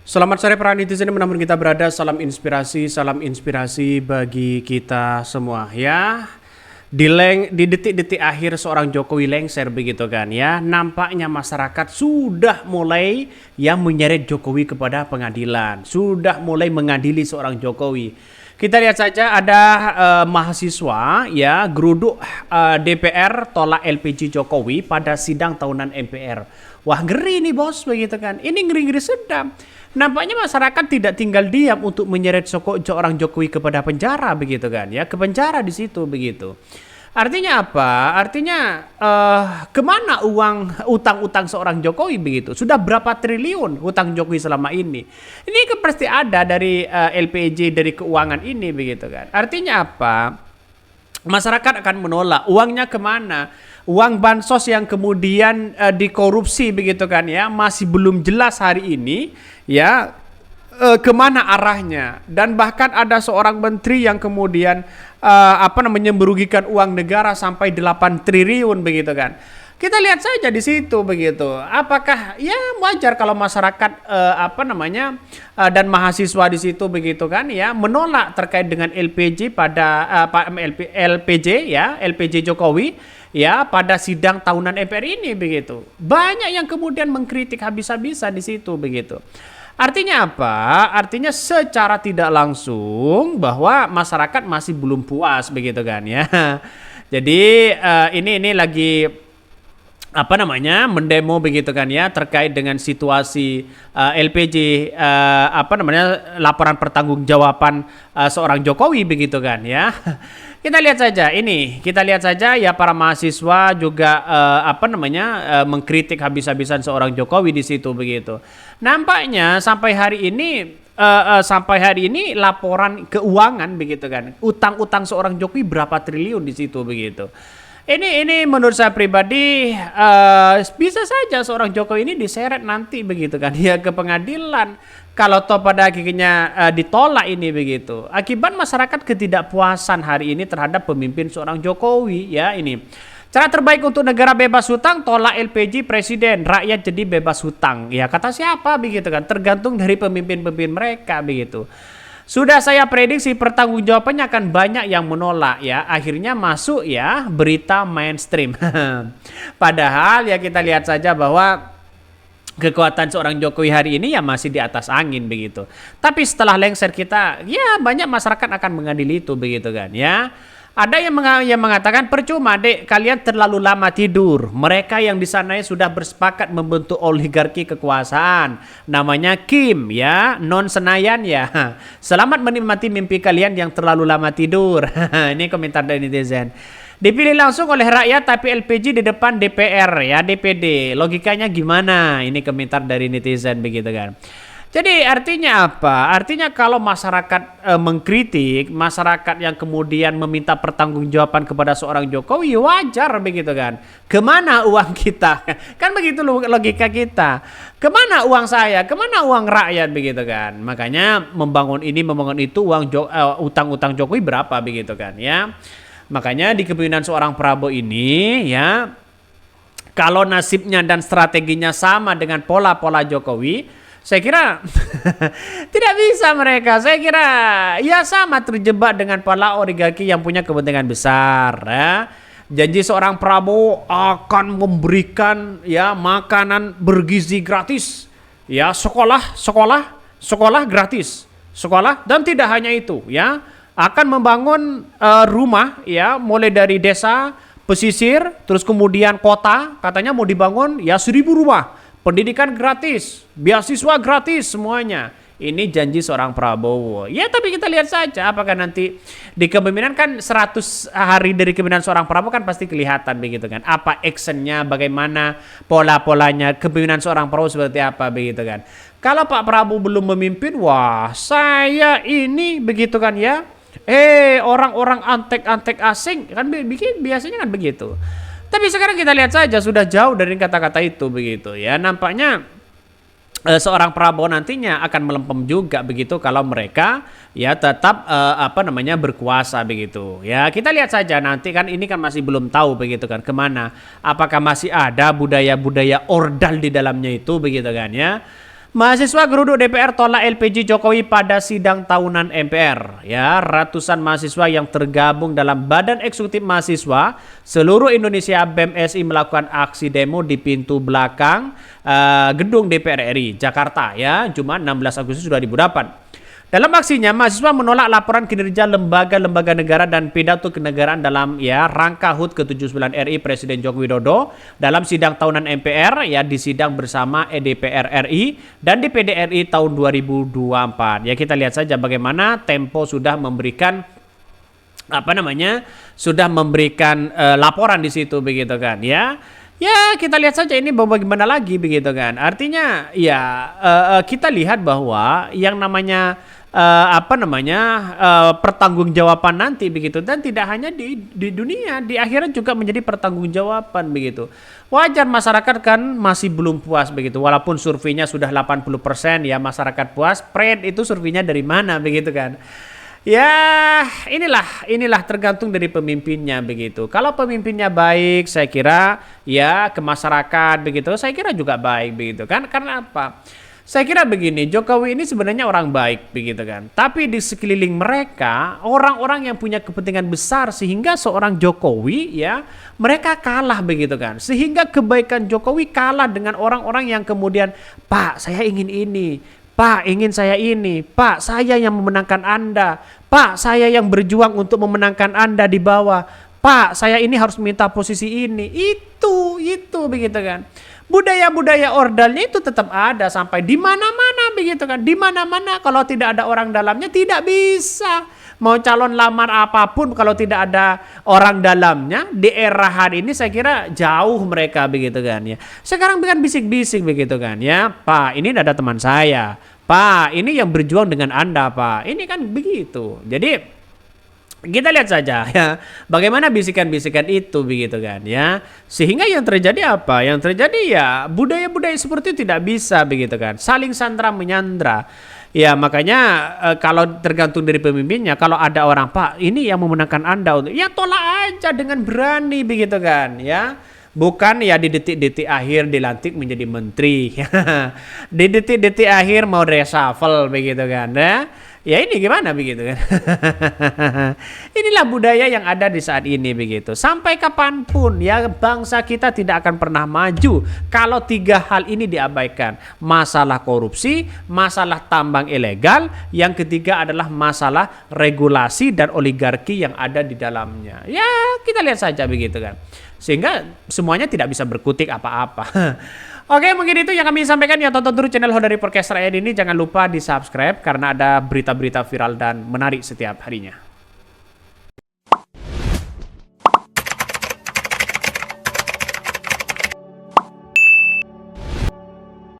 Selamat sore para netizen dimanapun kita berada, salam inspirasi bagi kita semua ya. Di detik-detik akhir seorang Jokowi lengser begitu kan ya, nampaknya masyarakat sudah mulai yang menyeret Jokowi kepada pengadilan, sudah mulai mengadili seorang Jokowi. Kita lihat saja ada mahasiswa ya geruduk DPR tolak LPG Jokowi pada sidang tahunan MPR. Wah ngeri nih bos begitu kan, ini ngeri-ngeri sedap. Nampaknya masyarakat tidak tinggal diam untuk menyeret seorang Jokowi kepada penjara begitu kan ya, ke penjara di situ begitu. Artinya apa? Artinya kemana uang utang-utang seorang Jokowi begitu? Sudah berapa triliun utang Jokowi selama ini? Ini kan pasti ada dari LPG, dari keuangan ini begitu kan. Artinya apa? Masyarakat akan menolak. Uangnya kemana? Uang bansos yang kemudian dikorupsi begitu kan ya, masih belum jelas hari ini ya kemana arahnya. Dan bahkan ada seorang menteri yang kemudian merugikan uang negara sampai 8 triliun begitu kan. Kita lihat saja di situ begitu. Apakah ya wajar kalau masyarakat dan mahasiswa di situ begitu kan ya menolak terkait dengan LPG LPG Jokowi ya pada sidang tahunan MPR ini begitu. Banyak yang kemudian mengkritik habis-habisan di situ begitu. Artinya apa? Artinya secara tidak langsung bahwa masyarakat masih belum puas begitu kan ya. Jadi ini lagi mendemo begitu kan ya terkait dengan situasi LPG laporan pertanggungjawaban seorang Jokowi begitu kan ya. Kita lihat saja ya para mahasiswa juga mengkritik habis-habisan seorang Jokowi di situ begitu. Nampaknya sampai hari ini laporan keuangan begitu kan, utang-utang seorang Jokowi berapa triliun di situ begitu. Ini menurut saya pribadi bisa saja seorang Jokowi ini diseret nanti begitu kan ya ke pengadilan kalau toh pada akhirnya ditolak ini begitu. Akibat masyarakat ketidakpuasan hari ini terhadap pemimpin seorang Jokowi ya ini. Cara terbaik untuk negara bebas hutang, tolak LPG presiden, rakyat jadi bebas hutang. Ya kata siapa begitu kan, tergantung dari pemimpin-pemimpin mereka begitu. Sudah saya prediksi pertanggungjawabannya akan banyak yang menolak ya. Akhirnya masuk ya berita mainstream. Padahal ya kita lihat saja bahwa kekuatan seorang Jokowi hari ini ya masih di atas angin begitu. Tapi setelah lengser kita ya banyak masyarakat akan mengadili itu begitu kan ya. Ada yang mengatakan percuma dek kalian terlalu lama tidur. Mereka yang di sana sudah bersepakat membentuk oligarki kekuasaan. Namanya Kim ya, non Senayan ya. Selamat menikmati mimpi kalian yang terlalu lama tidur. Ini komentar dari netizen. Dipilih langsung oleh rakyat tapi LPG di depan DPR ya, DPD. Logikanya gimana? Ini komentar dari netizen begitu kan. Jadi artinya apa? Artinya kalau masyarakat mengkritik, masyarakat yang kemudian meminta pertanggungjawaban kepada seorang Jokowi wajar begitu kan. Kemana uang kita? Kan begitu logika kita. Kemana uang saya? Kemana uang rakyat begitu kan? Makanya membangun itu utang-utang Jokowi berapa begitu kan ya. Makanya di kepemimpinan seorang Prabowo ini ya kalau nasibnya dan strateginya sama dengan pola-pola Jokowi, saya kira tidak bisa mereka. Saya kira ya sama terjebak dengan pola oligarki yang punya kepentingan besar ya. Janji seorang Prabowo akan memberikan ya makanan bergizi gratis. Ya, sekolah gratis. Sekolah dan tidak hanya itu ya. Akan membangun rumah ya mulai dari desa, pesisir, terus kemudian kota, katanya mau dibangun ya 1.000 rumah. Pendidikan gratis, beasiswa gratis semuanya. Ini janji seorang Prabowo. Ya tapi kita lihat saja apakah nanti di kepemimpinan kan 100 hari dari kepemimpinan seorang Prabowo kan pasti kelihatan begitu kan. Apa actionnya, bagaimana pola-polanya, kepemimpinan seorang Prabowo seperti apa begitu kan. Kalau Pak Prabowo belum memimpin, wah saya ini begitu kan ya. Orang-orang antek-antek asing kan biasanya kan begitu. Tapi sekarang kita lihat saja sudah jauh dari kata-kata itu begitu ya. Nampaknya seorang Prabowo nantinya akan melempem juga begitu kalau mereka ya tetap berkuasa begitu. Ya kita lihat saja nanti kan ini kan masih belum tahu begitu kan kemana. Apakah masih ada budaya-budaya ordal di dalamnya itu begitu kan ya. Mahasiswa geruduk DPR tolak LPG Jokowi pada sidang tahunan MPR. Ya, ratusan mahasiswa yang tergabung dalam Badan Eksekutif Mahasiswa seluruh Indonesia BEM-SI melakukan aksi demo di pintu belakang gedung DPR RI Jakarta ya, Jumat 16 Agustus 2008. Dalam aksinya, mahasiswa menolak laporan kinerja lembaga-lembaga negara dan pidato kenegaraan dalam ya rangka HUT ke-79 RI Presiden Joko Widodo dalam sidang tahunan MPR ya di sidang bersama EDPR RI dan DPD RI tahun 2024. Ya kita lihat saja bagaimana Tempo sudah memberikan sudah memberikan laporan di situ begitu kan ya. Ya kita lihat saja ini bagaimana lagi begitu kan. Artinya ya kita lihat bahwa yang namanya pertanggungjawaban nanti begitu, dan tidak hanya di dunia, di akhirat juga menjadi pertanggungjawaban begitu. Wajar masyarakat kan masih belum puas begitu, walaupun surveinya sudah 80% ya masyarakat puas. Itu surveinya dari mana begitu kan. Ya inilah tergantung dari pemimpinnya begitu. Kalau pemimpinnya baik, saya kira ya ke masyarakat begitu, saya kira juga baik begitu kan. Karena apa? Saya kira begini, Jokowi ini sebenarnya orang baik begitu kan. Tapi di sekeliling mereka orang-orang yang punya kepentingan besar sehingga seorang Jokowi ya mereka kalah begitu kan. Sehingga kebaikan Jokowi kalah dengan orang-orang yang kemudian, "Pak, saya ingin ini. Pak, ingin saya ini. Pak, saya yang memenangkan Anda. Pak, saya yang berjuang untuk memenangkan Anda di bawah. Pak, saya ini harus minta posisi ini." Itu begitu kan. Budaya-budaya ordalnya itu tetap ada sampai di mana-mana begitu kan. Di mana-mana kalau tidak ada orang dalamnya tidak bisa. Mau calon lamar apapun kalau tidak ada orang dalamnya di era hari ini saya kira jauh mereka begitu kan ya. Sekarang bukan bisik-bisik begitu kan ya. "Pak, ini ada teman saya. Pak, ini yang berjuang dengan Anda, Pak." Ini kan begitu. Jadi kita lihat saja ya bagaimana bisikan-bisikan itu begitu kan ya. Sehingga yang terjadi apa? Yang terjadi ya budaya-budaya seperti itu tidak bisa begitu kan. Saling sandra menyandra. Ya makanya kalau tergantung dari pemimpinnya, kalau ada orang, "Pak, ini yang memenangkan Anda," ya tolak aja dengan berani begitu kan ya. Bukan ya di detik-detik akhir dilantik menjadi menteri. Di detik-detik akhir mau reshuffle begitu kan ya. Ya ini gimana begitu kan. Inilah budaya yang ada di saat ini begitu. Sampai kapanpun ya bangsa kita tidak akan pernah maju kalau tiga hal ini diabaikan. Masalah korupsi, masalah tambang ilegal, yang ketiga adalah masalah regulasi dan oligarki yang ada di dalamnya. Ya kita lihat saja begitu kan. Sehingga semuanya tidak bisa berkutik apa-apa. Oke, mungkin itu yang kami sampaikan ya. Tonton terus channel Hodari Podcast Rakyat ini. Jangan lupa di subscribe karena ada berita-berita viral dan menarik setiap harinya.